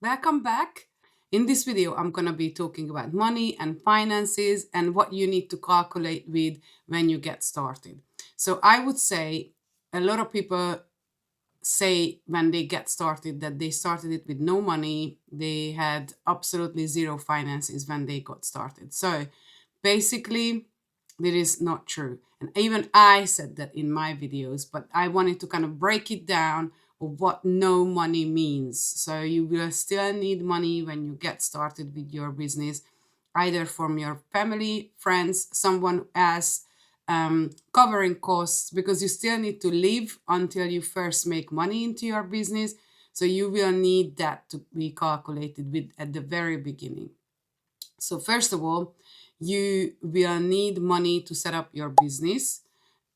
Welcome back. In this video, I'm going to be talking about money and finances and what you need to calculate with when you get started. So I would say a lot of people say when they get started that they started it with no money. They had absolutely zero finances when they got started. So basically, that is not true. And even I said that in my videos, but I wanted to kind of break it down of what no money means. So you will still need money when you get started with your business, either from your family, friends, someone else, covering costs, because you still need to live until you first make money into your business. So you will need that to be calculated with at the very beginning. So first of all, you will need money to set up your business.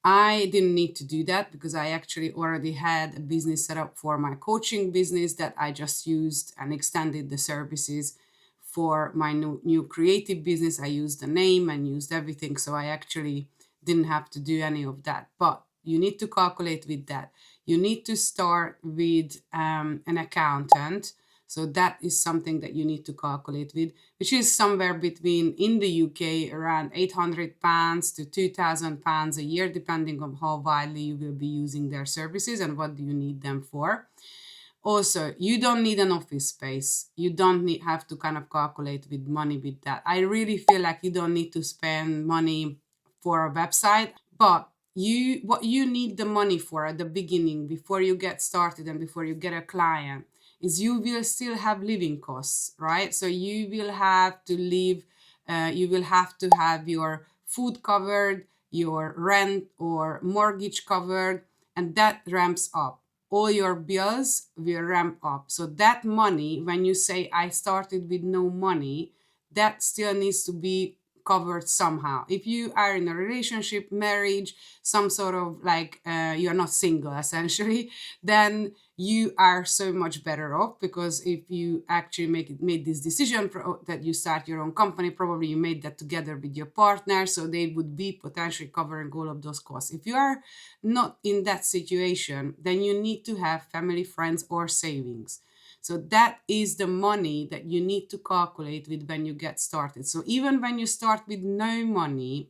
I didn't need to do that because I actually already had a business set up for my coaching business that I just used and extended the services. For my new creative business, I used the name and used everything. So I actually didn't have to do any of that. But you need to calculate with that. You need to start with an accountant. So that is something that you need to calculate with, which is somewhere between, in the UK, around £800 to £2,000 a year, depending on how widely you will be using their services and what do you need them for. Also, you don't need an office space. You don't have to kind of calculate with money with that. I really feel like you don't need to spend money for a website, but what you need the money for at the beginning, before you get started and before you get a client, is you will still have living costs, right? So you will have to live, you will have to have your food covered, your rent or mortgage covered, and that ramps up. All your bills will ramp up. So that money, when you say I started with no money, that still needs to be covered somehow. If you are in a relationship, marriage, some sort of like you're not single essentially, then you are so much better off, because if you actually made this decision that you start your own company, probably you made that together with your partner, so they would be potentially covering all of those costs. If you are not in that situation, then you need to have family, friends, or savings. So that is the money that you need to calculate with when you get started. So even when you start with no money,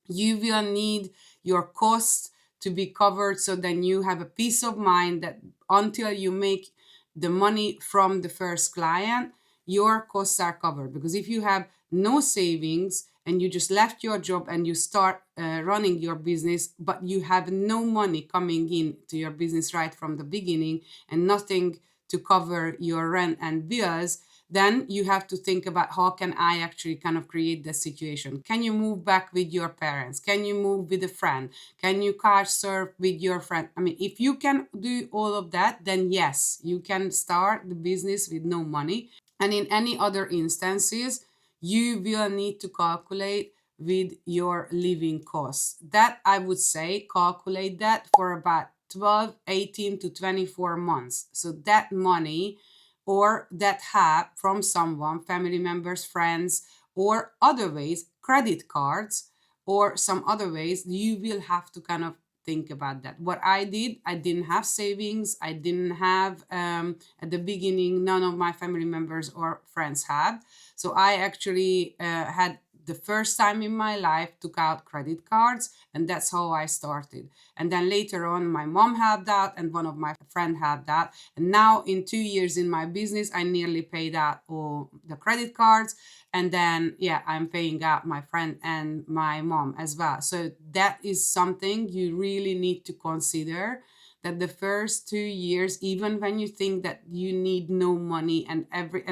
you will need your costs to be covered, so then you have a peace of mind that until you make the money from the first client, your costs are covered. Because if you have no savings and you just left your job and you start running your business, but you have no money coming in to your business right from the beginning and nothing to cover your rent and bills, then you have to think about how can I actually kind of create the situation. Can you move back with your parents? Can you move with a friend? Can you couch surf with your friend? I mean, if you can do all of that, then yes, you can start the business with no money. And in any other instances, you will need to calculate with your living costs. That I would say calculate that for about 12, 18 to 24 months. So that money or that help from someone, family members, friends, or other ways, credit cards, or some other ways, you will have to kind of think about that. What I did, I didn't have savings. I didn't have, at the beginning, none of my family members or friends had. So I actually had the first time in my life took out credit cards, and that's how I started. And then later on, my mom had that and one of my friend had that. And now in 2 years in my business, I nearly paid out all the credit cards. And then, yeah, I'm paying out my friend and my mom as well. So that is something you really need to consider, that the first 2 years, even when you think that you need no money and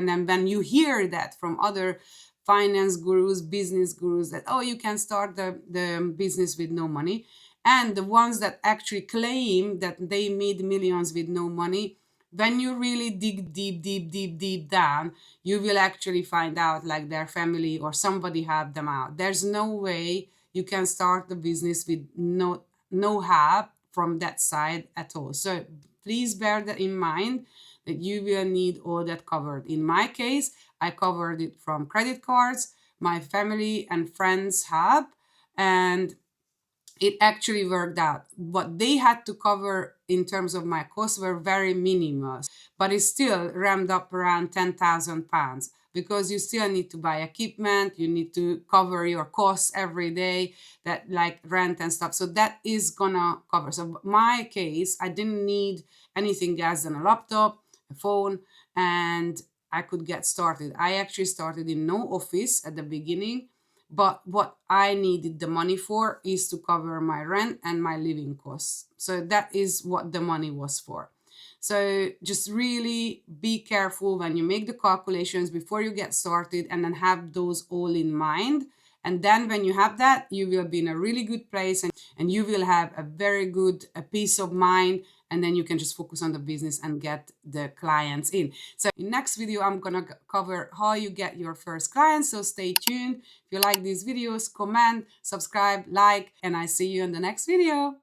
then when you hear that from other finance gurus, business gurus, that, oh, you can start the business with no money. And the ones that actually claim that they made millions with no money, when you really dig deep down, you will actually find out like their family or somebody helped them out. There's no way you can start the business with no help from that side at all. So please bear that in mind, that you will need all that covered. In my case, I covered it from credit cards, my family and friends help, and it actually worked out. What they had to cover in terms of my costs were very minimal. but it's still ramped up around £10,000 because you still need to buy equipment, you need to cover your costs every day, that like rent and stuff. So that is gonna cover. So my case, I didn't need anything else than a laptop, a phone, and I could get started. I actually started in no office at the beginning, but what I needed the money for is to cover my rent and my living costs. So that is what the money was for. So just really be careful when you make the calculations before you get started, and then have those all in mind. And then when you have that, you will be in a really good place, and you will have a very good peace of mind. And then you can just focus on the business and get the clients in. So in next video, I'm gonna cover how you get your first clients. So stay tuned. If you like these videos, comment, subscribe, like, and I see you in the next video.